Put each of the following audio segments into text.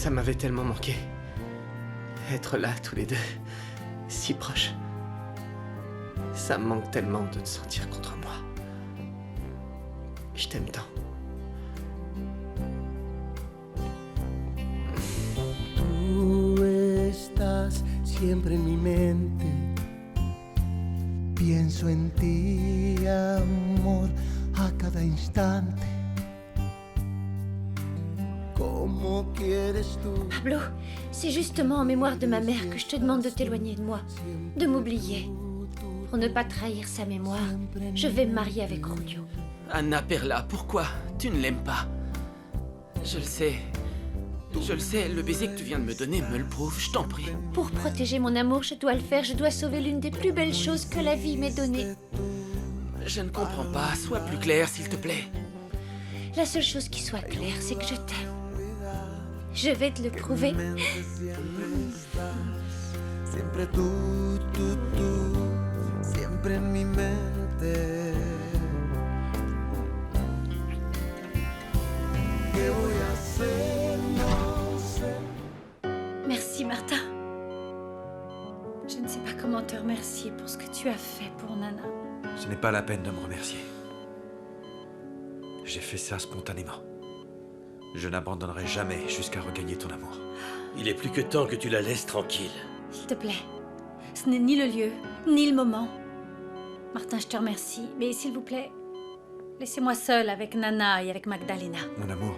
Ça m'avait tellement manqué. Être là, tous les deux, si proches. Ça me manque tellement de te sentir contre moi. Je t'aime tant. Tú estás siempre en mi mente. Pienso en ti, amor, a cada instante. ¿Cómo quieres tú? Pablo, c'est justement en mémoire de ma mère que je te demande de t'éloigner de moi, de m'oublier. Pour ne pas trahir sa mémoire, je vais me marier avec Julio. Anna Perla, pourquoi? Tu ne l'aimes pas. Je le sais. Je le sais, le baiser que tu viens de me donner me le prouve, je t'en prie. Pour protéger mon amour, je dois le faire. Je dois sauver l'une des plus belles choses que la vie m'ait donnée. Je ne comprends pas, sois plus clair, s'il te plaît. La seule chose qui soit claire, c'est que je t'aime. Je vais te le prouver. Siempre tú, siempre en mi mente. ¿Qué voy a hacer? No sé. Merci, Martin. Je ne sais pas comment te remercier pour ce que tu as fait pour Nana. Ce n'est pas la peine de me remercier. J'ai fait ça spontanément. Je n'abandonnerai jamais jusqu'à regagner ton amour. Il est plus que temps que tu la laisses tranquille. S'il te plaît, ce n'est ni le lieu, ni le moment. Martin, je te remercie, mais s'il vous plaît, laissez-moi seule avec Nana et avec Magdalena. Mon amour,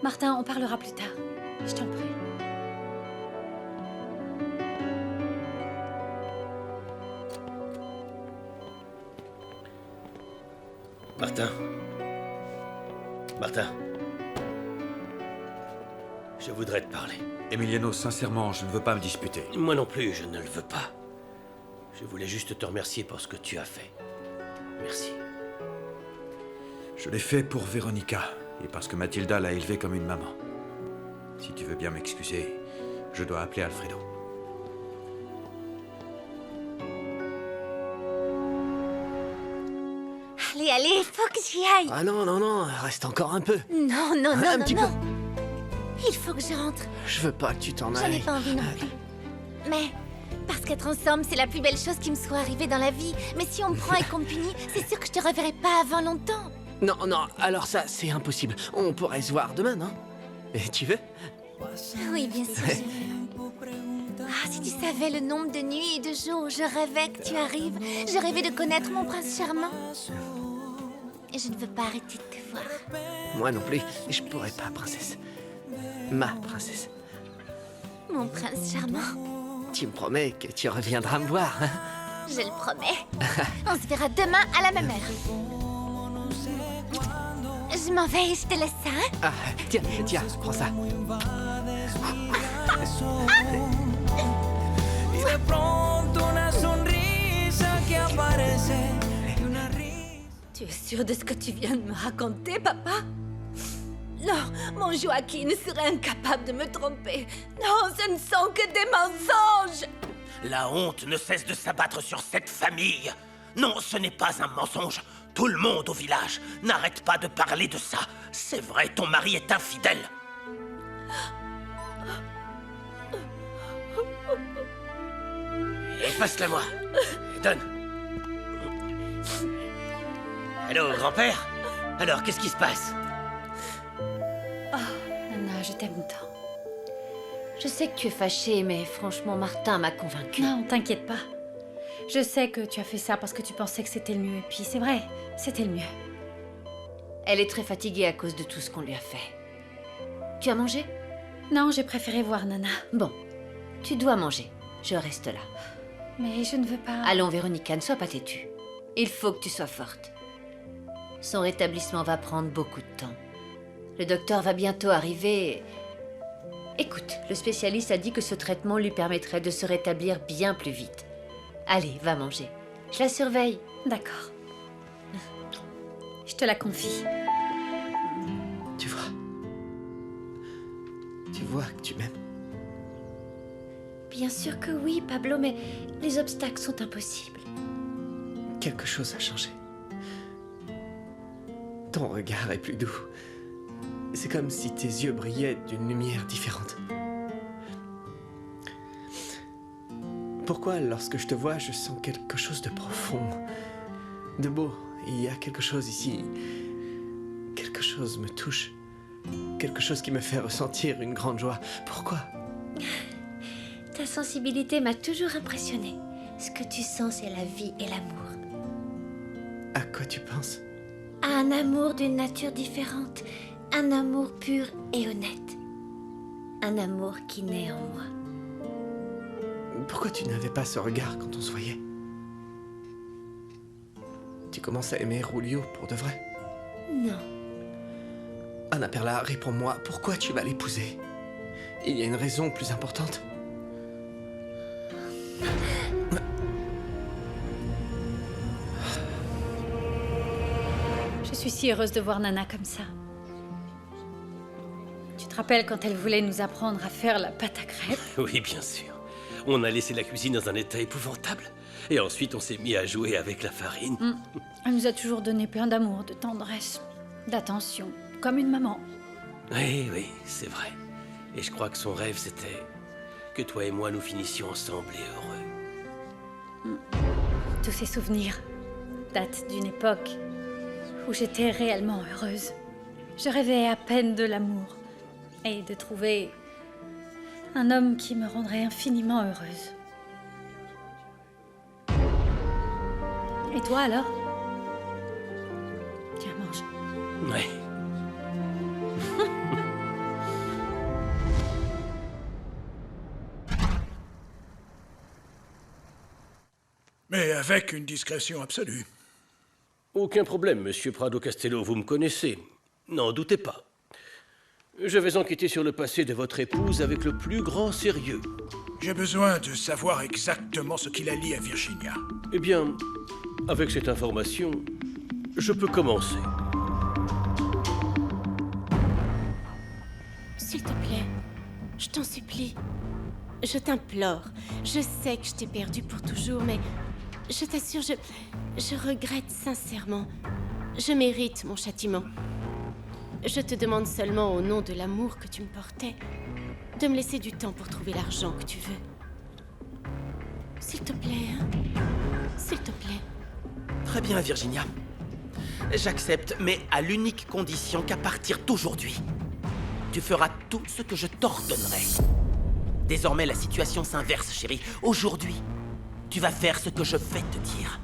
Martin, on parlera plus tard. Je t'en prie. Martin. Martin. Je voudrais te parler. Emiliano, sincèrement, je ne veux pas me disputer. Moi non plus, je ne le veux pas. Je voulais juste te remercier pour ce que tu as fait. Merci. Je l'ai fait pour Véronica, et parce que Mathilda l'a élevée comme une maman. Si tu veux bien m'excuser, je dois appeler Alfredo. Allez, allez, faut que j'y aille. Ah non, non, non, reste encore un peu. Non, non, non, Un non, petit non. Il faut que je rentre. Je veux pas que tu t'en J'en ai ailles. pas envie non plus. Mais parce qu'être ensemble, c'est la plus belle chose qui me soit arrivée dans la vie. Mais si on me prend et qu'on me punit, c'est sûr que je te reverrai pas avant longtemps. Non, non, alors ça, c'est impossible. On pourrait se voir demain, non? Et tu veux? Oui, bien sûr, je veux. Ah, si tu savais le nombre de nuits et de jours où je rêvais que tu arrives. Je rêvais de connaître mon prince charmant. Et je ne veux pas arrêter de te voir. Moi non plus, je pourrais pas, princesse. Ma princesse. Mon prince charmant. Tu me promets que tu reviendras me voir, hein? Je le promets. On se verra demain à la même heure. Je m'en vais et je te laisse ça, hein? Ah, tiens, tiens, prends ça. Y de pronto una sonrisa que aparece y una risa. Tu es sûr de ce que tu viens de me raconter, papa? Non, mon Joaquin serait incapable de me tromper. Non, ce ne sont que des mensonges. La honte ne cesse de s'abattre sur cette famille. Non, ce n'est pas un mensonge. Tout le monde au village n'arrête pas de parler de ça. C'est vrai, ton mari est infidèle. Et passe-la moi. Donne. Allô, grand-père? Alors, qu'est-ce qui se passe? Nana, je t'aime tant. Je sais que tu es fâchée, mais franchement, Martin m'a convaincue. Non, t'inquiète pas. Je sais que tu as fait ça parce que tu pensais que c'était le mieux. Et puis c'est vrai, c'était le mieux. Elle est très fatiguée à cause de tout ce qu'on lui a fait. Tu as mangé? Non, j'ai préféré voir Nana. Bon, tu dois manger. Je reste là. Mais je ne veux pas... Allons, Véronica, ne sois pas têtue. Il faut que tu sois forte. Son rétablissement va prendre beaucoup de temps. Le docteur va bientôt arriver. Écoute, le spécialiste a dit que ce traitement lui permettrait de se rétablir bien plus vite. Allez, va manger. Je la surveille. D'accord. Je te la confie. Tu vois? Tu vois que tu m'aimes? Bien sûr que oui, Pablo, mais les obstacles sont impossibles. Quelque chose a changé. Ton regard est plus doux. C'est comme si tes yeux brillaient d'une lumière différente. Pourquoi, lorsque je te vois, je sens quelque chose de profond, de beau? Il y a quelque chose ici. Quelque chose me touche. Quelque chose qui me fait ressentir une grande joie. Pourquoi? Ta sensibilité m'a toujours impressionnée. Ce que tu sens, c'est la vie et l'amour. À quoi tu penses? À un amour d'une nature différente. Un amour pur et honnête. Un amour qui naît en moi. Pourquoi tu n'avais pas ce regard quand on se voyait? Tu commences à aimer Julio pour de vrai? Non. Anna Perla, réponds-moi, pourquoi tu vas l'épouser? Il y a une raison plus importante? Je suis si heureuse de voir Nana comme ça. Tu te rappelles quand elle voulait nous apprendre à faire la pâte à crêpes? Oui, bien sûr. On a laissé la cuisine dans un état épouvantable. Et ensuite, on s'est mis à jouer avec la farine. Elle nous a toujours donné plein d'amour, de tendresse, d'attention, comme une maman. Oui, oui, c'est vrai. Et je crois que son rêve, c'était que toi et moi, nous finissions ensemble et heureux. Tous ces souvenirs datent d'une époque où j'étais réellement heureuse. Je rêvais à peine de l'amour et de trouver un homme qui me rendrait infiniment heureuse. Et toi alors? Tiens, mange. Ouais. Mais avec une discrétion absolue. Aucun problème, monsieur Prado Castello, vous me connaissez. N'en doutez pas. Je vais enquêter sur le passé de votre épouse avec le plus grand sérieux. J'ai besoin de savoir exactement ce qui la lie à Virginia. Eh bien, avec cette information, je peux commencer. S'il te plaît, je t'en supplie. Je t'implore. Je sais que je t'ai perdu pour toujours, mais je t'assure, je regrette sincèrement. Je mérite mon châtiment. Je te demande seulement, au nom de l'amour que tu me portais, de me laisser du temps pour trouver l'argent que tu veux. S'il te plaît, hein? S'il te plaît. Très bien, Virginia. J'accepte, mais à l'unique condition qu'à partir d'aujourd'hui, tu feras tout ce que je t'ordonnerai. Désormais, la situation s'inverse, chérie. Aujourd'hui, tu vas faire ce que je vais te dire.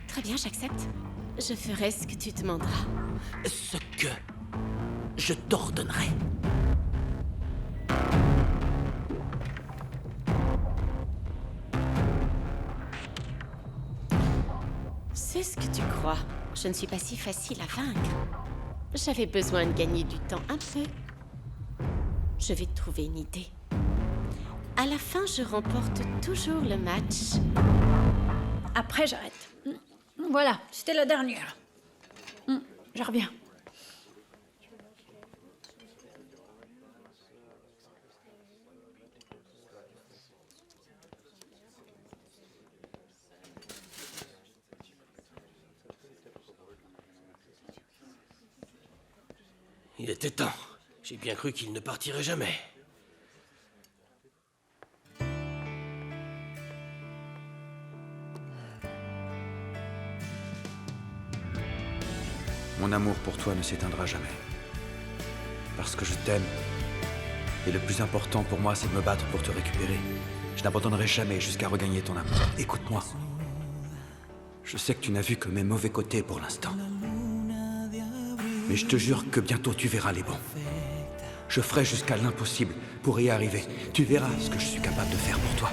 Très bien, j'accepte. Je ferai ce que tu demanderas. Ce que je t'ordonnerai. C'est ce que tu crois. Je ne suis pas si facile à vaincre. J'avais besoin de gagner du temps un peu. Je vais te trouver une idée. À la fin, je remporte toujours le match. Après, j'arrête. Voilà, c'était la dernière. Je reviens. Il était temps. J'ai bien cru qu'il ne partirait jamais. Mon amour pour toi ne s'éteindra jamais. Parce que je t'aime. Et le plus important pour moi, c'est de me battre pour te récupérer. Je n'abandonnerai jamais jusqu'à regagner ton amour. Écoute-moi. Je sais que tu n'as vu que mes mauvais côtés pour l'instant. Mais je te jure que bientôt tu verras les bons. Je ferai jusqu'à l'impossible pour y arriver. Tu verras ce que je suis capable de faire pour toi.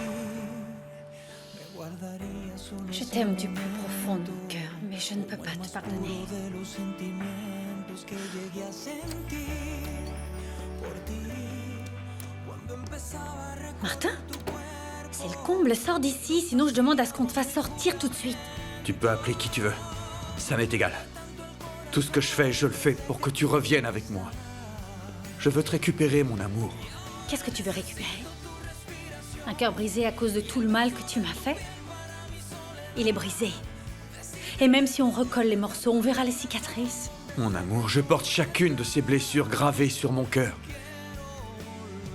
Je t'aime du plus profond de mon cœur, mais je ne peux pas te pardonner. Martin? C'est le comble, sors d'ici, sinon je demande à ce qu'on te fasse sortir tout de suite. Tu peux appeler qui tu veux. Ça m'est égal. Tout ce que je fais, je le fais pour que tu reviennes avec moi. Je veux te récupérer, mon amour. Qu'est-ce que tu veux récupérer? Un cœur brisé à cause de tout le mal que tu m'as fait? Il est brisé. Et même si on recolle les morceaux, on verra les cicatrices. Mon amour, je porte chacune de ces blessures gravées sur mon cœur.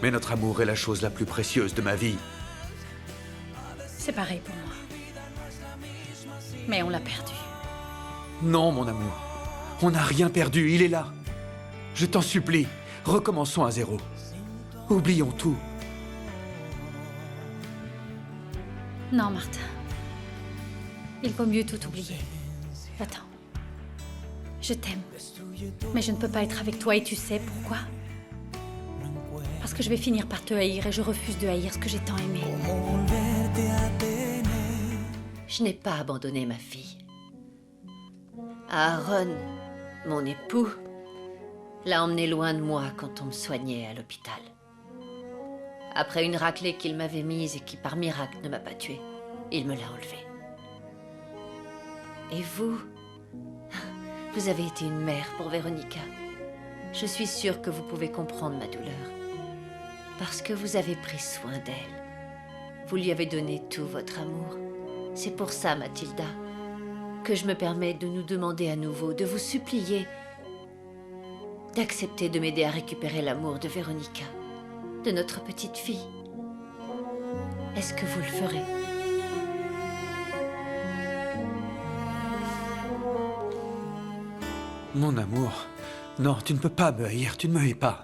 Mais notre amour est la chose la plus précieuse de ma vie. C'est pareil pour moi. Mais on l'a perdu. Non, mon amour. On n'a rien perdu, il est là. Je t'en supplie, recommençons à zéro. Oublions tout. Non, Martin. Il vaut mieux tout oublier. Va-t'en. Je t'aime. Mais je ne peux pas être avec toi et tu sais pourquoi? Parce que je vais finir par te haïr et je refuse de haïr ce que j'ai tant aimé. Je n'ai pas abandonné ma fille. Aaron, mon époux, l'a emmenée loin de moi quand on me soignait à l'hôpital. Après une raclée qu'il m'avait mise et qui par miracle ne m'a pas tuée, il me l'a enlevée. Et vous? Vous avez été une mère pour Véronica. Je suis sûre que vous pouvez comprendre ma douleur. Parce que vous avez pris soin d'elle. Vous lui avez donné tout votre amour. C'est pour ça, Mathilda, que je me permets de nous demander à nouveau, de vous supplier, d'accepter de m'aider à récupérer l'amour de Véronica, de notre petite fille. Est-ce que vous le ferez? Mon amour, non, tu ne peux pas me haïr, tu ne me hais pas.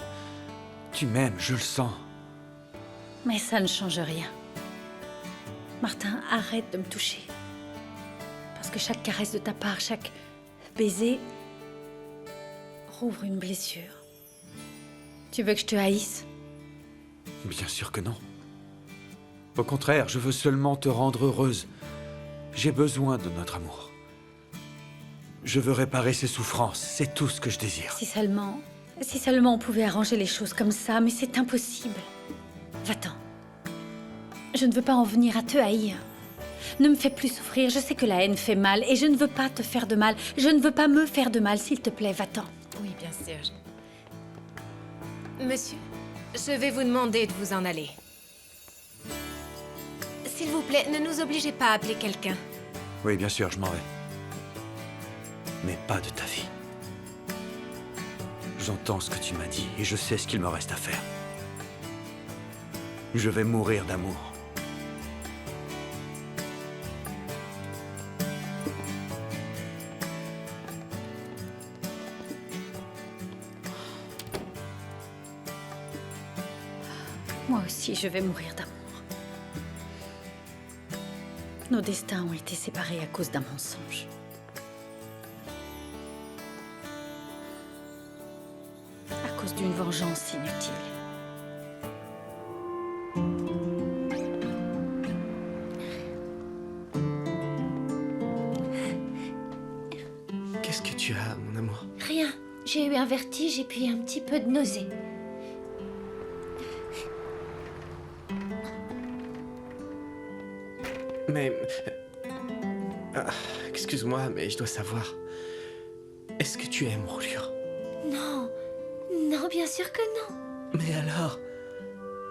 Tu m'aimes, je le sens. Mais ça ne change rien. Martin, arrête de me toucher. Parce que chaque caresse de ta part, chaque baiser, rouvre une blessure. Tu veux que je te haïsse? Bien sûr que non. Au contraire, je veux seulement te rendre heureuse. J'ai besoin de notre amour. Je veux réparer ses souffrances, c'est tout ce que je désire. Si seulement on pouvait arranger les choses comme ça, mais c'est impossible. Va-t'en. Je ne veux pas en venir à te haïr. Ne me fais plus souffrir, je sais que la haine fait mal et je ne veux pas te faire de mal. Je ne veux pas me faire de mal, s'il te plaît, va-t'en. Oui, bien sûr. Monsieur, je vais vous demander de vous en aller. S'il vous plaît, ne nous obligez pas à appeler quelqu'un. Oui, bien sûr, je m'en vais. Mais pas de ta vie. J'entends ce que tu m'as dit et je sais ce qu'il me reste à faire. Je vais mourir d'amour. Moi aussi, je vais mourir d'amour. Nos destins ont été séparés à cause d'un mensonge. À cause d'une vengeance inutile. Qu'est-ce que tu as, mon amour? Rien. J'ai eu un vertige et puis un petit peu de nausée. Mais... excuse-moi, mais je dois savoir. Est-ce que tu aimes Roulure? Non. Non, bien sûr que non. Mais alors?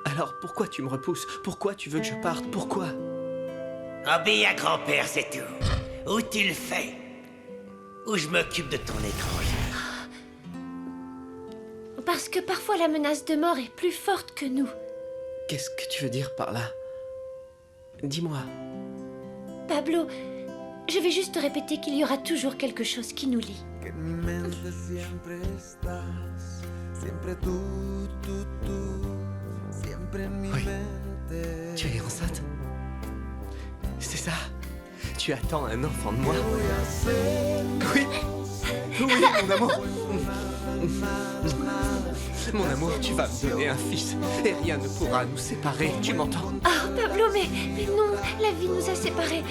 Alors pourquoi tu me repousses? Pourquoi tu veux que je parte? Pourquoi? Obéis à grand-père, c'est tout. Ou tu le fais, ou je m'occupe de ton étranger. Parce que parfois la menace de mort est plus forte que nous. Qu'est-ce que tu veux dire par là? Dis-moi. Pablo, je vais juste te répéter qu'il y aura toujours quelque chose qui nous lie. Oui. Tu es enceinte? C'est ça? Tu attends un enfant de moi? Oui. Oui, mon amour. Mon amour, tu vas me donner un fils et rien ne pourra nous séparer, tu m'entends? Oh, Pablo, mais non, la vie nous a séparés.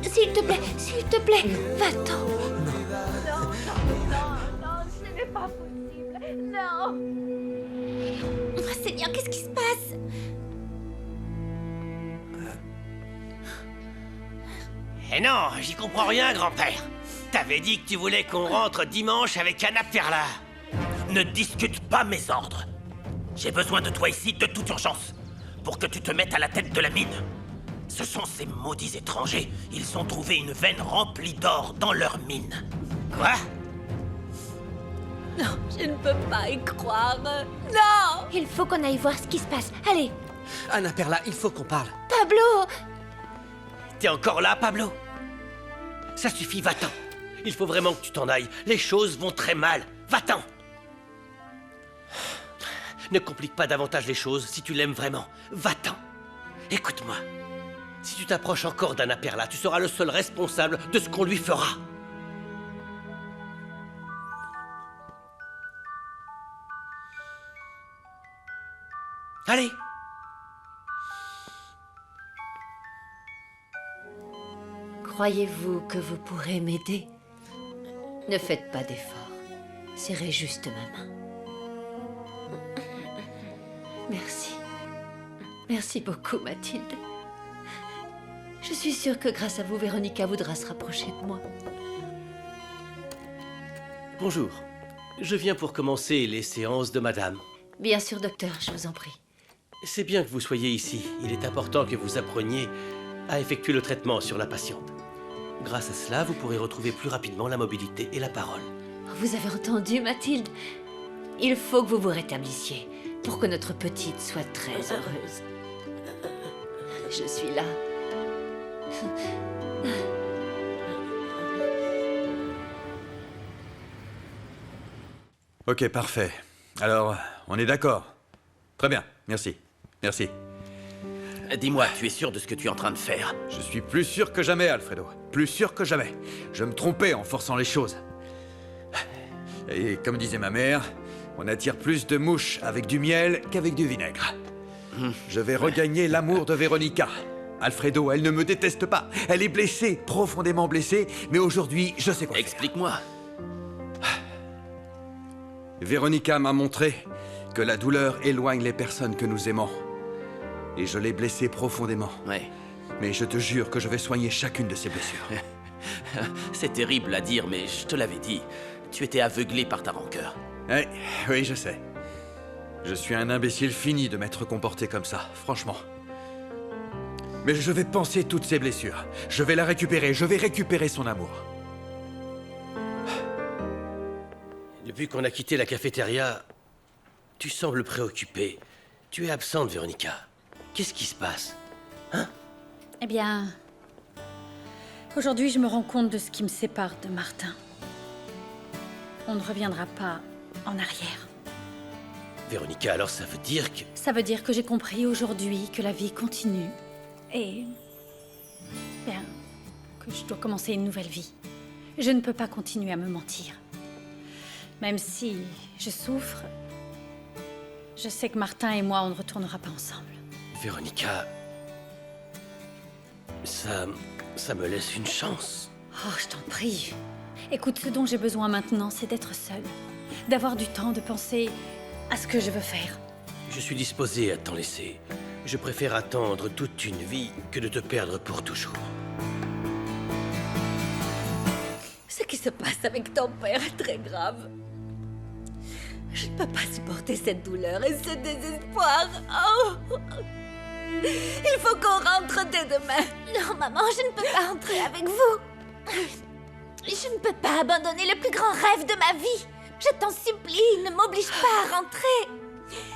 S'il te plaît, va-t'en. Non, ce n'est pas possible. Non. Oh, Seigneur, qu'est-ce qui se passe? Eh non, j'y comprends rien, grand-père. T'avais dit que tu voulais qu'on rentre dimanche avec Anna Perla. Ne discute pas mes ordres. J'ai besoin de toi ici de toute urgence, pour que tu te mettes à la tête de la mine. Ce sont ces maudits étrangers. Ils ont trouvé une veine remplie d'or dans leur mine. Quoi? Non, je ne peux pas y croire. Non! Il faut qu'on aille voir ce qui se passe. Allez, Anna Perla, il faut qu'on parle. Pablo! T'es encore là, Pablo? Ça suffit, va-t'en. Il faut vraiment que tu t'en ailles. Les choses vont très mal. Va-t'en. Ne complique pas davantage les choses si tu l'aimes vraiment. Va-t'en. Écoute-moi. Si tu t'approches encore d'Anna Perla, tu seras le seul responsable de ce qu'on lui fera. Allez. Croyez-vous que vous pourrez m'aider? Ne faites pas d'efforts. Serrez juste ma main. Merci. Merci beaucoup, Mathilde. Je suis sûre que grâce à vous, Véronica voudra se rapprocher de moi. Bonjour. Je viens pour commencer les séances de madame. Bien sûr, docteur, je vous en prie. C'est bien que vous soyez ici. Il est important que vous appreniez à effectuer le traitement sur la patiente. Grâce à cela, vous pourrez retrouver plus rapidement la mobilité et la parole. Vous avez entendu, Mathilde? Il faut que vous vous rétablissiez pour que notre petite soit très heureuse. Je suis là. Ok, parfait. Alors, on est d'accord? Très bien, merci. Merci. Dis-moi, tu es sûr de ce que tu es en train de faire? Je suis plus sûr que jamais, Alfredo. Plus sûr que jamais. Je me trompais en forçant les choses. Et comme disait ma mère, on attire plus de mouches avec du miel qu'avec du vinaigre. Je vais regagner l'amour de Véronica. Alfredo, elle ne me déteste pas. Elle est blessée, profondément blessée, mais aujourd'hui, je sais quoi faire. Explique-moi. Véronica m'a montré que la douleur éloigne les personnes que nous aimons. Et je l'ai blessée profondément. Ouais. Mais je te jure que je vais soigner chacune de ces blessures. C'est terrible à dire, mais je te l'avais dit. Tu étais aveuglé par ta rancœur. Oui, je sais. Je suis un imbécile fini de m'être comporté comme ça, franchement. Mais je vais panser toutes ces blessures. Je vais la récupérer, je vais récupérer son amour. Depuis qu'on a quitté la cafétéria, tu sembles préoccupée. Tu es absente, Véronica. Qu'est-ce qui se passe? Hein? Eh bien... Aujourd'hui, je me rends compte de ce qui me sépare de Martin. On ne reviendra pas en arrière. Véronica, alors ça veut dire que... Ça veut dire que j'ai compris aujourd'hui que la vie continue. Et... bien... que je dois commencer une nouvelle vie. Je ne peux pas continuer à me mentir. Même si je souffre, je sais que Martin et moi, on ne retournera pas ensemble. Véronica... Ça me laisse une chance. Oh, je t'en prie. Écoute, ce dont j'ai besoin maintenant, c'est d'être seule. D'avoir du temps de penser à ce que je veux faire. Je suis disposé à t'en laisser. Je préfère attendre toute une vie que de te perdre pour toujours. Ce qui se passe avec ton père est très grave. Je ne peux pas supporter cette douleur et ce désespoir. Oh! Il faut qu'on rentre dès demain. Non, maman, je ne peux pas rentrer avec vous. Je ne peux pas abandonner le plus grand rêve de ma vie. Je t'en supplie, ne m'oblige pas à rentrer.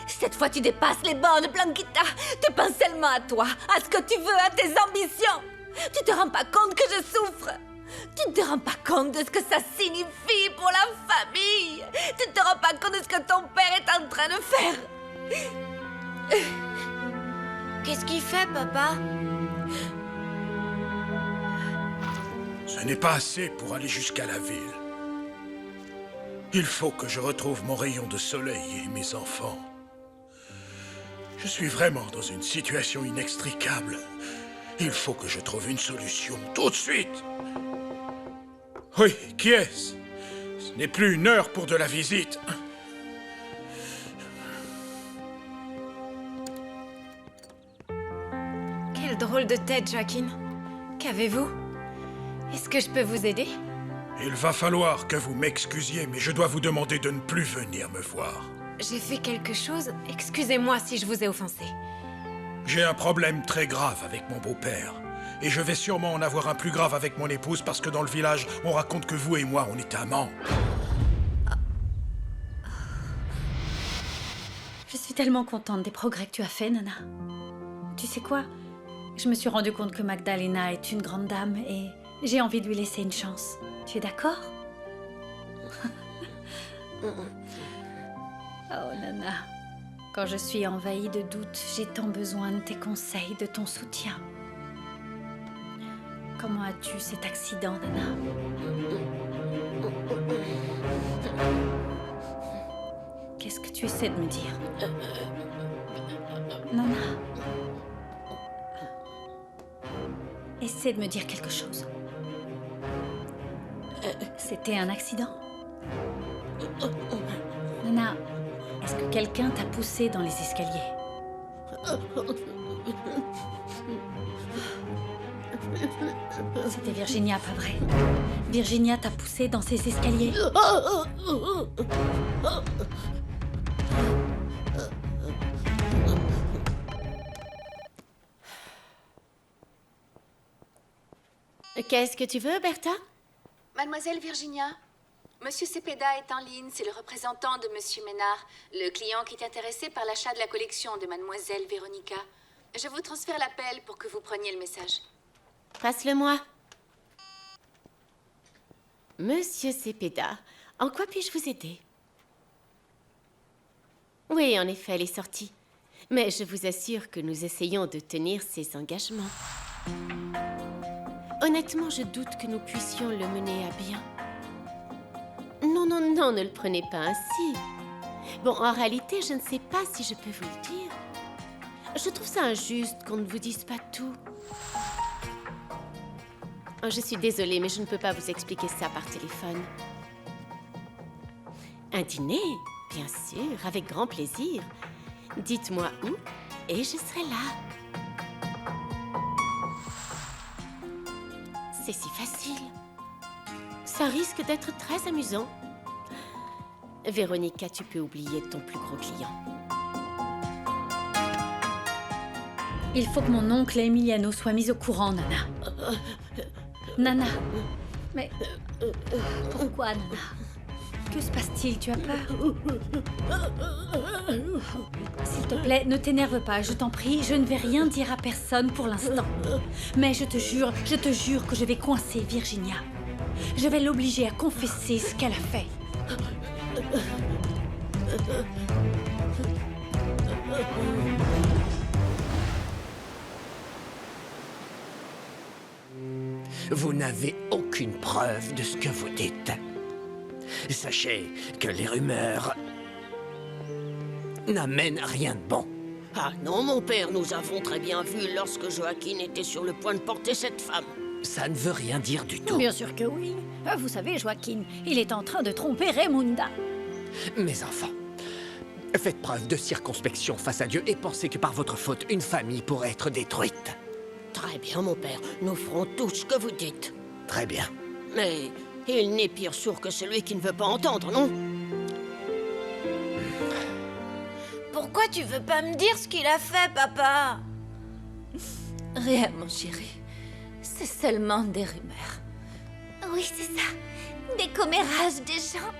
Cette fois, tu dépasses les bornes, Blanquita. Tu penses seulement à toi, à ce que tu veux, à tes ambitions. Tu te rends pas compte que je souffre. Tu ne te rends pas compte de ce que ça signifie pour la famille. Tu ne te rends pas compte de ce que ton père est en train de faire. Qu'est-ce qu'il fait, papa? Ce n'est pas assez pour aller jusqu'à la ville. Il faut que je retrouve mon rayon de soleil et mes enfants. Je suis vraiment dans une situation inextricable. Il faut que je trouve une solution tout de suite. Oui, qui est-ce? Ce n'est plus une heure pour de la visite. Quelle drôle de tête, Joaquin. Qu'avez-vous? Est-ce que je peux vous aider? Il va falloir que vous m'excusiez, mais je dois vous demander de ne plus venir me voir. J'ai fait quelque chose? Excusez-moi si je vous ai offensé. J'ai un problème très grave avec mon beau-père. Et je vais sûrement en avoir un plus grave avec mon épouse parce que dans le village, on raconte que vous et moi, on est amants. Je suis tellement contente des progrès que tu as fait, Nana. Tu sais quoi? Je me suis rendu compte que Magdalena est une grande dame et j'ai envie de lui laisser une chance. Tu es d'accord? Oh, Nana. Quand je suis envahie de doutes, j'ai tant besoin de tes conseils, de ton soutien. Comment as-tu cet accident, Nana? Qu'est-ce que tu essaies de me dire? Nana. Essaie de me dire quelque chose. C'était un accident? Nana, est-ce que quelqu'un t'a poussé dans les escaliers? C'était Virginia, pas vrai? Virginia t'a poussé dans ces escaliers? Qu'est-ce que tu veux, Bertha? Mademoiselle Virginia, Monsieur Cepeda est en ligne, c'est le représentant de Monsieur Ménard, le client qui est intéressé par l'achat de la collection de Mademoiselle Véronica. Je vous transfère l'appel pour que vous preniez le message. Passe-le-moi. Monsieur Cepeda, en quoi puis-je vous aider? Oui, en effet, elle est sortie. Mais je vous assure que nous essayons de tenir ces engagements. Honnêtement, je doute que nous puissions le mener à bien. Non, non, non, ne le prenez pas ainsi. Bon, en réalité, je ne sais pas si je peux vous le dire. Je trouve ça injuste qu'on ne vous dise pas tout. Oh, je suis désolée, mais je ne peux pas vous expliquer ça par téléphone. Un dîner, bien sûr, avec grand plaisir. Dites-moi où et je serai là. C'est si facile. Ça risque d'être très amusant. Véronica, tu peux oublier ton plus gros client. Il faut que mon oncle Emiliano soit mis au courant, Nana. Nana. Mais... pourquoi, Nana? Que se passe-t-il? Tu as peur? S'il te plaît, ne t'énerve pas, je t'en prie. Je ne vais rien dire à personne pour l'instant. Mais je te jure que je vais coincer Virginia. Je vais l'obliger à confesser ce qu'elle a fait. Vous n'avez aucune preuve de ce que vous dites. Sachez que les rumeurs n'amènent rien de bon. Ah non, mon père, nous avons très bien vu lorsque Joaquin était sur le point de porter cette femme. Ça ne veut rien dire du tout. Bien sûr que oui. Vous savez, Joaquin, il est en train de tromper Raymunda. Mes enfants, faites preuve de circonspection face à Dieu et pensez que par votre faute, une famille pourrait être détruite. Très bien, mon père. Nous ferons tout ce que vous dites. Très bien. Mais il n'est pire sourd que celui qui ne veut pas entendre, non? Pourquoi tu veux pas me dire ce qu'il a fait, papa? Rien, mon chéri. C'est seulement des rumeurs. Oui, c'est ça. Des commérages des gens.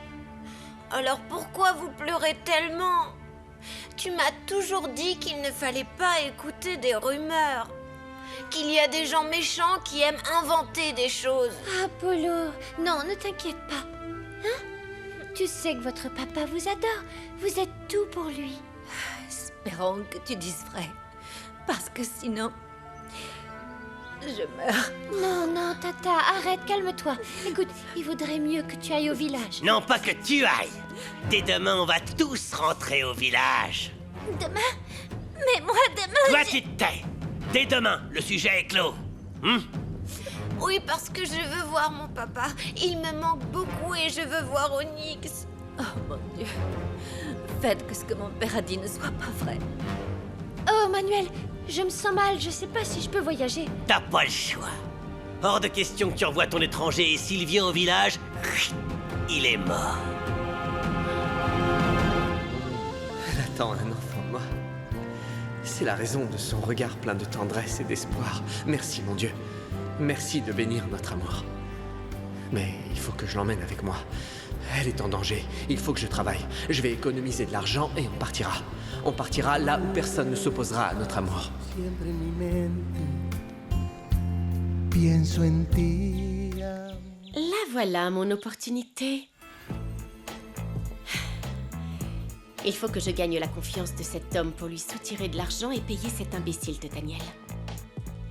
Alors pourquoi vous pleurez tellement? Tu m'as toujours dit qu'il ne fallait pas écouter des rumeurs. Qu'il y a des gens méchants qui aiment inventer des choses. Ah, Polo, non, ne t'inquiète pas. Hein? Tu sais que votre papa vous adore. Vous êtes tout pour lui. Espérons que tu dises vrai. Parce que sinon... je meurs. Non, non, Tata, arrête, calme-toi. Écoute, il vaudrait mieux que tu ailles au village. Non, pas que tu ailles. Dès demain, on va tous rentrer au village. Demain? Mais moi, demain... Toi, tu te tais. Dès demain, le sujet est clos. Oui, parce que je veux voir mon papa. Il me manque beaucoup et je veux voir Onyx. Oh mon Dieu. Faites que ce que mon père a dit ne soit pas vrai. Oh, Manuel, je me sens mal. Je sais pas si je peux voyager. T'as pas le choix. Hors de question que tu envoies ton étranger et s'il vient au village, il est mort. Elle attend un enfant de moi. C'est la raison de son regard plein de tendresse et d'espoir. Merci, mon Dieu. Merci de bénir notre amour. Mais il faut que je l'emmène avec moi. Elle est en danger. Il faut que je travaille. Je vais économiser de l'argent et on partira. On partira là où personne ne s'opposera à notre amour. La voilà, mon opportunité. Il faut que je gagne la confiance de cet homme pour lui soutirer de l'argent et payer cet imbécile de Daniel.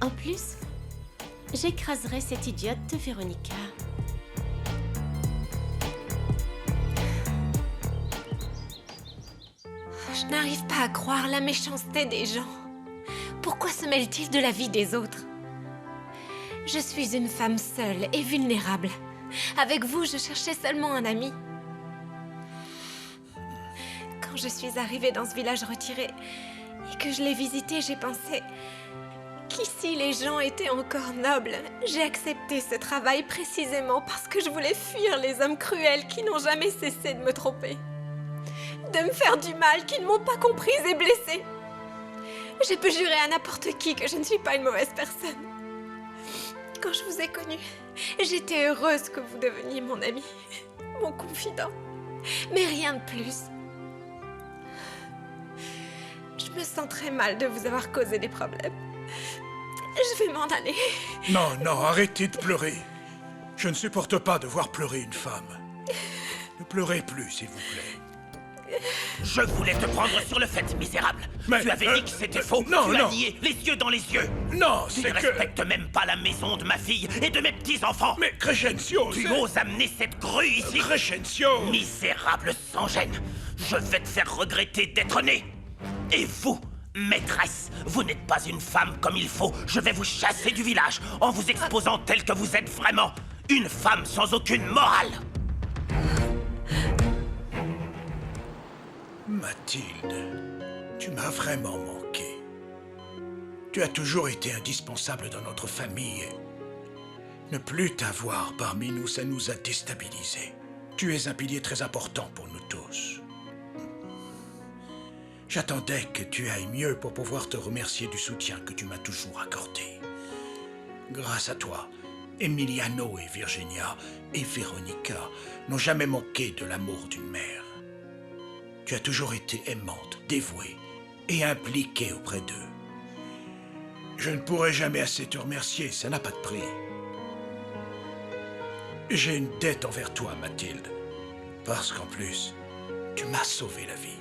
En plus, j'écraserai cette idiote de Véronica. Je n'arrive pas à croire la méchanceté des gens. Pourquoi se mêlent-ils de la vie des autres? Je suis une femme seule et vulnérable. Avec vous, je cherchais seulement un ami. Quand je suis arrivée dans ce village retiré et que je l'ai visité, j'ai pensé qu'ici les gens étaient encore nobles. J'ai accepté ce travail précisément parce que je voulais fuir les hommes cruels qui n'ont jamais cessé de me tromper, de me faire du mal, qui ne m'ont pas comprise et blessée. Je peux jurer à n'importe qui que je ne suis pas une mauvaise personne. Quand je vous ai connu, j'étais heureuse que vous deveniez mon ami, mon confident, mais rien de plus. Je me sens très mal de vous avoir causé des problèmes. Je vais m'en aller. Non, non, arrêtez de pleurer. Je ne supporte pas de voir pleurer une femme. Ne pleurez plus, s'il vous plaît. Je voulais te prendre sur le fait, misérable. Mais, tu avais dit que c'était faux. Non, tu non. as nié, les yeux dans les yeux. Non, tu c'est ne que... respectes même pas la maison de ma fille et de mes petits-enfants. Mais Crescencio, tu c'est- oses amener cette grue ici. Crescencio. Misérable sans gêne. Je vais te faire regretter d'être né. Et vous, maîtresse, vous n'êtes pas une femme comme il faut. Je vais vous chasser du village en vous exposant telle que vous êtes vraiment. Une femme sans aucune morale. Mathilde, tu m'as vraiment manqué. Tu as toujours été indispensable dans notre famille. Ne plus t'avoir parmi nous, ça nous a déstabilisés. Tu es un pilier très important pour nous tous. J'attendais que tu ailles mieux pour pouvoir te remercier du soutien que tu m'as toujours accordé. Grâce à toi, Emiliano et Virginia et Véronica n'ont jamais manqué de l'amour d'une mère. Tu as toujours été aimante, dévouée et impliquée auprès d'eux. Je ne pourrai jamais assez te remercier, ça n'a pas de prix. J'ai une dette envers toi, Mathilde, parce qu'en plus, tu m'as sauvé la vie.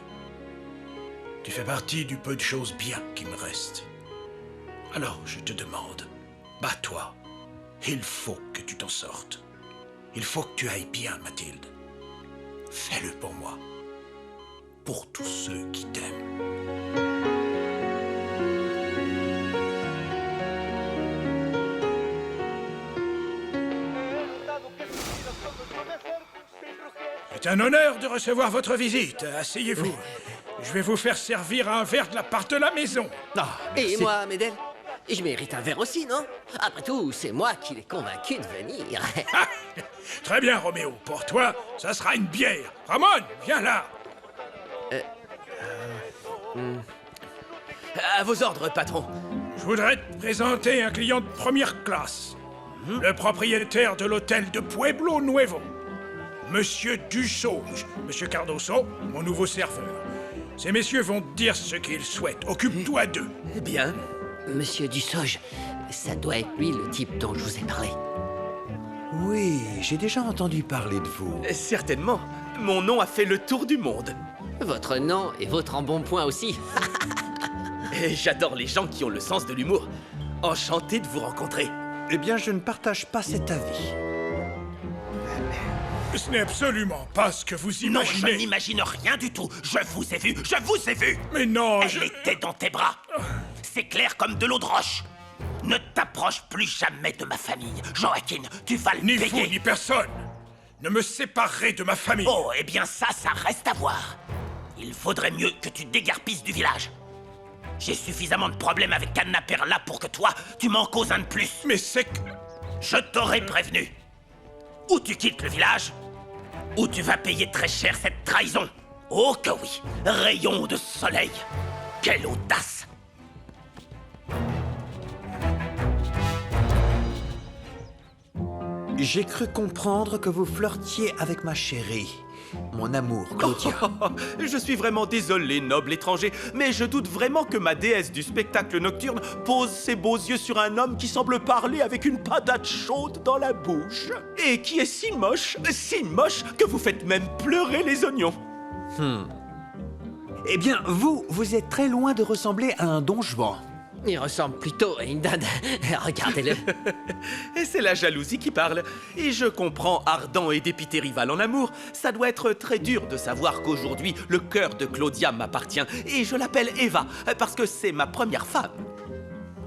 Tu fais partie du peu de choses bien qui me restent. Alors, je te demande, bats-toi. Il faut que tu t'en sortes. Il faut que tu ailles bien, Mathilde. Fais-le pour moi. Pour tous ceux qui t'aiment. C'est un honneur de recevoir votre visite. Asseyez-vous. Je vais vous faire servir un verre de la part de la maison. Ah, et moi, Médel, je mérite un verre aussi, non? Après tout, c'est moi qui l'ai convaincu de venir. Très bien, Roméo. Pour toi, ça sera une bière. Ramon, viens là. À vos ordres, patron. Je voudrais te présenter un client de première classe. Le propriétaire de l'hôtel de Pueblo Nuevo. Monsieur Dussauge. Monsieur Cardoso, mon nouveau serveur. Ces messieurs vont te dire ce qu'ils souhaitent. Occupe-toi d'eux. Bien. Monsieur Dussauge, ça doit être lui le type dont je vous ai parlé. Oui, j'ai déjà entendu parler de vous. Certainement. Mon nom a fait le tour du monde. Votre nom et votre embonpoint aussi. Et j'adore les gens qui ont le sens de l'humour. Enchanté de vous rencontrer. Eh bien, je ne partage pas cet avis. Ce n'est absolument pas ce que vous Non, imaginez. je n'imagine rien du tout. Je vous ai vu, je vous ai vu. Mais non, Elle était dans tes bras. C'est clair comme de l'eau de roche. Ne t'approche plus jamais de ma famille. Joaquin, tu vas le Ni payer. vous, ni personne. Ne me séparerai de ma famille. Oh, eh bien ça reste à voir. Il faudrait mieux que tu dégarpisses du village. J'ai suffisamment de problèmes avec Anna Perla pour que toi, tu m'en causes un de plus. Mais c'est que... Je t'aurais prévenu. Ou tu quittes le village, ou tu vas payer très cher cette trahison. Oh que oui, rayon de soleil. Quelle audace. J'ai cru comprendre que vous flirtiez avec ma chérie. Mon amour, Claudia. Je suis vraiment désolé, noble étranger, mais je doute vraiment que ma déesse du spectacle nocturne pose ses beaux yeux sur un homme qui semble parler avec une patate chaude dans la bouche. Et qui est si moche que vous faites même pleurer les oignons. Eh bien, vous êtes très loin de ressembler à un don Juan. Il ressemble plutôt à une dinde. Regardez-le. Et c'est la jalousie qui parle. Et je comprends ardent et dépité rival en amour. Ça doit être très dur de savoir qu'aujourd'hui, le cœur de Claudia m'appartient. Et je l'appelle Eva, parce que c'est ma première femme.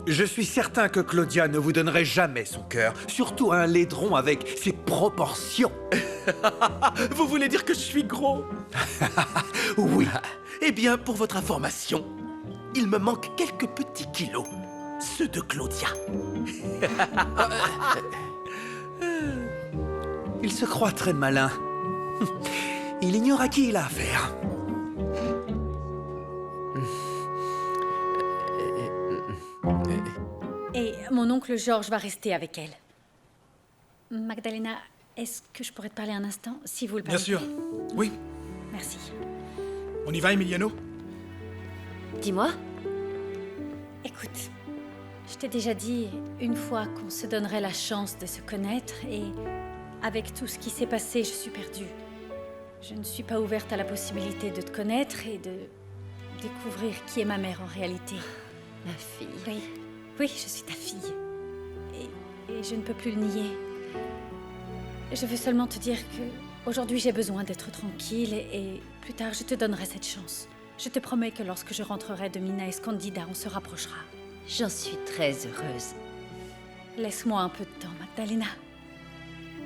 Je suis certain que Claudia ne vous donnerait jamais son cœur. Surtout un laidron avec ses proportions. Vous voulez dire que je suis gros? Oui. Eh bien, pour votre information, il me manque quelques petits kilos. Ceux de Claudia. Il se croit très malin. Il ignore à qui il a affaire. Et mon oncle Georges va rester avec elle. Magdalena, est-ce que je pourrais te parler un instant, si vous le permettez? Bien sûr. Oui. Merci. On y va, Emiliano? Dis-moi. Écoute, je t'ai déjà dit une fois qu'on se donnerait la chance de se connaître et avec tout ce qui s'est passé, je suis perdue. Je ne suis pas ouverte à la possibilité de te connaître et de découvrir qui est ma mère en réalité. Ma fille. Oui, oui, je suis ta fille. Et je ne peux plus le nier. Je veux seulement te dire que aujourd'hui j'ai besoin d'être tranquille et plus tard je te donnerai cette chance. Je te promets que lorsque je rentrerai de Mina Escondida, on se rapprochera. J'en suis très heureuse. Laisse-moi un peu de temps, Magdalena.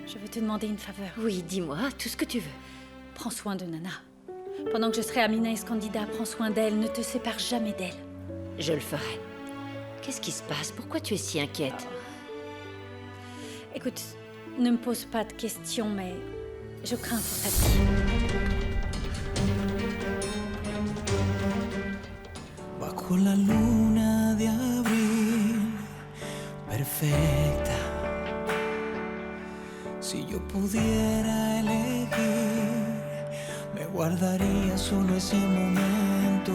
Je veux te demander une faveur. Oui, dis-moi, tout ce que tu veux. Prends soin de Nana. Pendant que je serai à Mina Escondida, prends soin d'elle, ne te sépare jamais d'elle. Je le ferai. Qu'est-ce qui se passe? Pourquoi tu es si inquiète? Écoute, ne me pose pas de questions, mais je crains pour ta vie. Bajo la luna de abril, perfecta. Si yo pudiera elegir, me guardaría solo ese momento,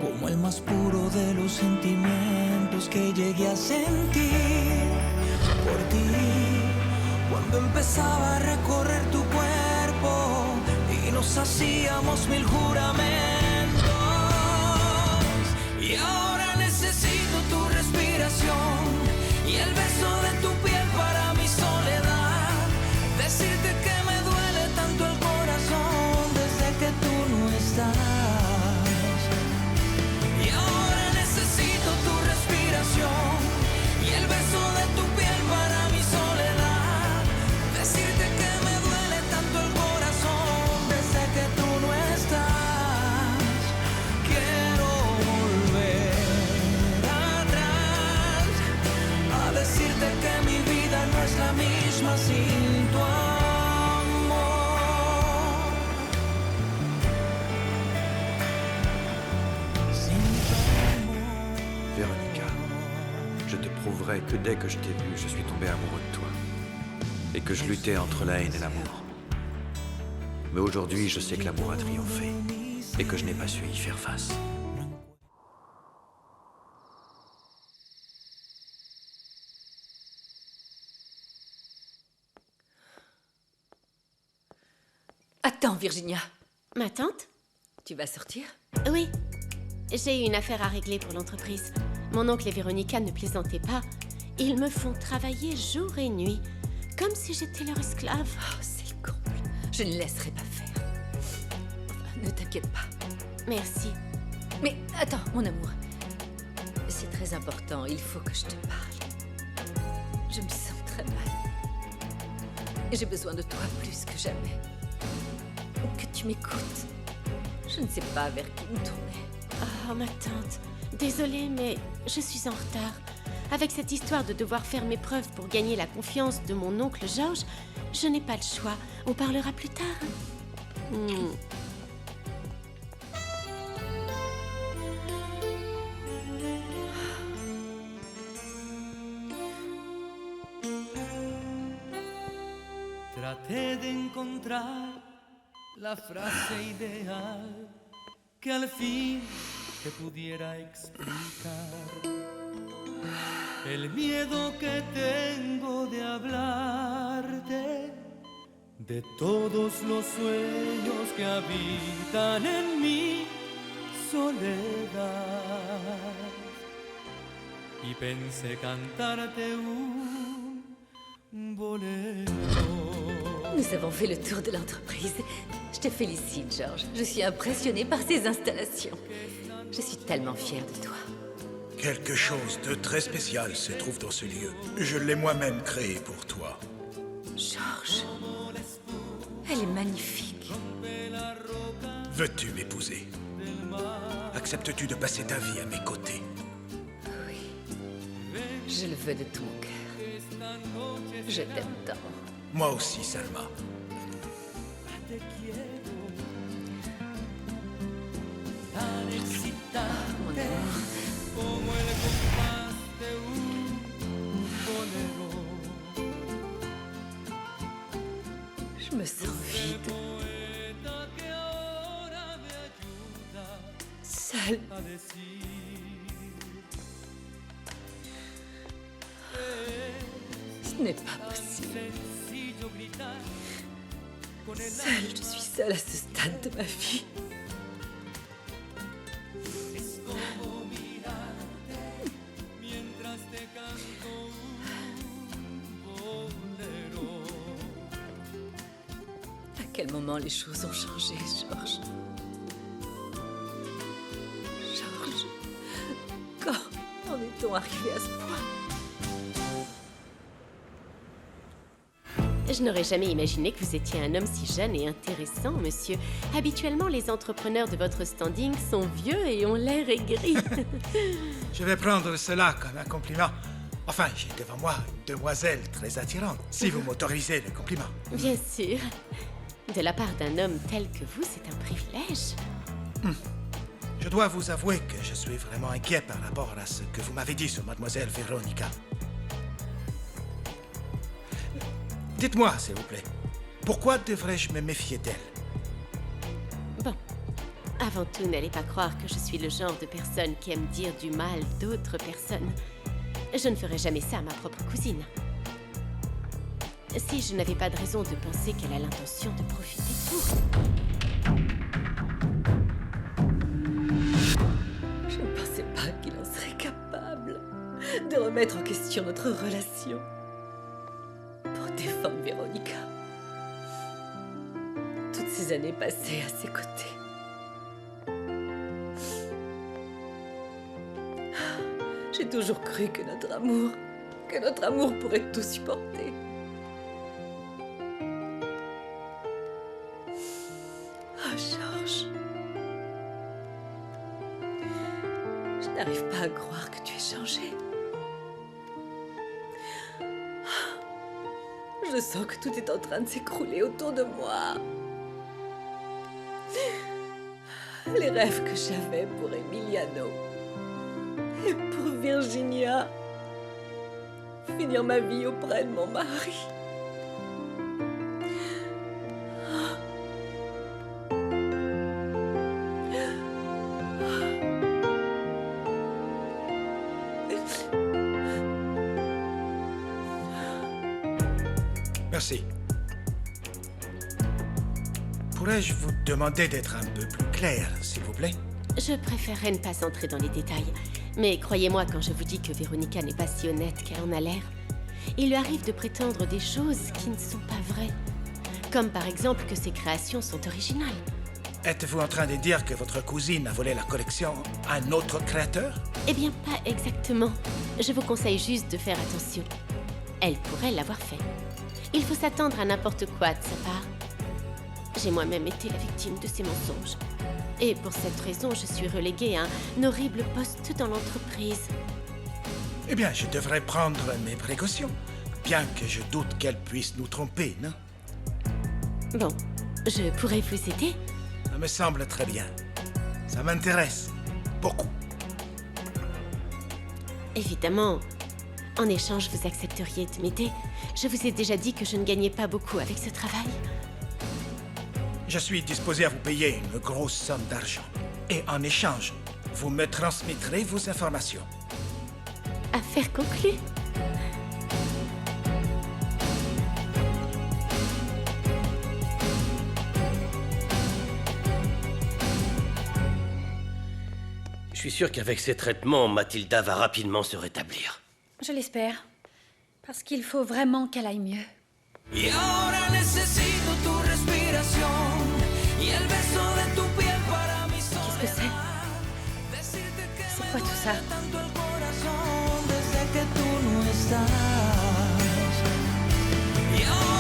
como el más puro de los sentimientos que llegué a sentir por ti. Cuando empezaba a recorrer tu cuerpo y nos hacíamos mil juramentos. Y ahora necesito tu respiración y el beso de tu piel para mi soledad. Decirte que me duele tanto el corazón desde que tú no estás. Y ahora necesito tu respiración y el beso de tu piel para mi soledad. Decirte que me duele tanto el corazón desde que tú no estás. Quiero volver atrás a decirte que mi vida no es la misma sin tu amor. Véronica, je te prouverai que dès que je t'ai vu, je suis tombé amoureux de toi. Et que je luttais entre la haine et l'amour. Mais aujourd'hui, je sais que l'amour a triomphé. Et que je n'ai pas su y faire face. Attends, Virginia. Ma tante? Tu vas sortir? Oui. J'ai une affaire à régler pour l'entreprise. Mon oncle et Véronica ne plaisantaient pas. Ils me font travailler jour et nuit, comme si j'étais leur esclave. Oh, c'est le comble. Je ne laisserai pas faire. Enfin, ne t'inquiète pas. Merci. Mais attends, mon amour. C'est très important, il faut que je te parle. Je me sens très mal. Et j'ai besoin de toi plus que jamais. Que tu m'écoutes. Je ne sais pas vers qui me tourner. Oh, ma tante. Désolée, mais je suis en retard. Avec cette histoire de devoir faire mes preuves pour gagner la confiance de mon oncle Georges, je n'ai pas le choix. On parlera plus tard. Traté de encontrar la frase ideal que al fin te pudiera explicar el miedo que tengo de hablarte, de todos los sueños que habitan en mi soledad. Y pensé cantarte un bolero. Nous avons fait le tour de l'entreprise. Je te félicite, George. Je suis impressionnée par ces installations. Je suis tellement fière de toi. Quelque chose de très spécial se trouve dans ce lieu. Je l'ai moi-même créé pour toi. George, elle est magnifique. Veux-tu m'épouser? Acceptes-tu de passer ta vie à mes côtés? Oui, je le veux de tout mon cœur. Je t'aime tant. Moi aussi, Salma. Mon amour. Je me sens vide. Seule. Ce n'est pas possible. Seule, je suis seule à ce stade de ma vie. À quel moment les choses ont changé, George? George, quand en est-on arrivé à ce point? Je n'aurais jamais imaginé que vous étiez un homme si jeune et intéressant, monsieur. Habituellement, les entrepreneurs de votre standing sont vieux et ont l'air aigris. Je vais prendre cela comme un compliment. Enfin, j'ai devant moi une demoiselle très attirante, si vous m'autorisez le compliment. Bien sûr. De la part d'un homme tel que vous, c'est un privilège. Je dois vous avouer que je suis vraiment inquiet par rapport à ce que vous m'avez dit sur mademoiselle Veronica. Dites-moi, s'il vous plaît, pourquoi devrais-je me méfier d'elle? Bon, avant tout, n'allez pas croire que je suis le genre de personne qui aime dire du mal d'autres personnes. Je ne ferai jamais ça à ma propre cousine. Si je n'avais pas de raison de penser qu'elle a l'intention de profiter de vous. Je ne pensais pas qu'il en serait capable de remettre en question notre relation pour défendre Veronica. Toutes ces années passées à ses côtés. J'ai toujours cru que notre amour pourrait tout supporter. Oh, George. Je n'arrive pas à croire que tu aies changé. Je sens que tout est en train de s'écrouler autour de moi. Les rêves que j'avais pour Emiliano et pour Virginia. Finir ma vie auprès de mon mari. Merci. Pourrais-je vous demander d'être un peu plus clair, s'il vous plaît? Je préférerais ne pas entrer dans les détails. Mais croyez-moi quand je vous dis que Veronica n'est pas si honnête qu'elle en a l'air. Il lui arrive de prétendre des choses qui ne sont pas vraies. Comme par exemple que ses créations sont originales. Êtes-vous en train de dire que votre cousine a volé la collection à un autre créateur? Eh bien, pas exactement. Je vous conseille juste de faire attention. Elle pourrait l'avoir fait. Il faut s'attendre à n'importe quoi de sa part. J'ai moi-même été la victime de ces mensonges. Et pour cette raison, je suis reléguée à un horrible poste dans l'entreprise. Eh bien, je devrais prendre mes précautions, bien que je doute qu'elle puisse nous tromper, non? Bon, je pourrais vous aider? Ça me semble très bien. Ça m'intéresse beaucoup. Évidemment, En échange, vous accepteriez de m'aider. Je vous ai déjà dit que je ne gagnais pas beaucoup avec ce travail. Je suis disposé à vous payer une grosse somme d'argent. Et en échange, vous me transmettrez vos informations. Affaire conclue. Je suis sûr qu'avec ces traitements, Mathilda va rapidement se rétablir. Je l'espère. Parce qu'il faut vraiment qu'elle aille mieux. Y ahora necesito tu respiración y el beso de tu piel para mi soledad. Qu'est-ce que c'est? C'est quoi tout ça? Tanto el corazón desde que tú no estás. Y ahora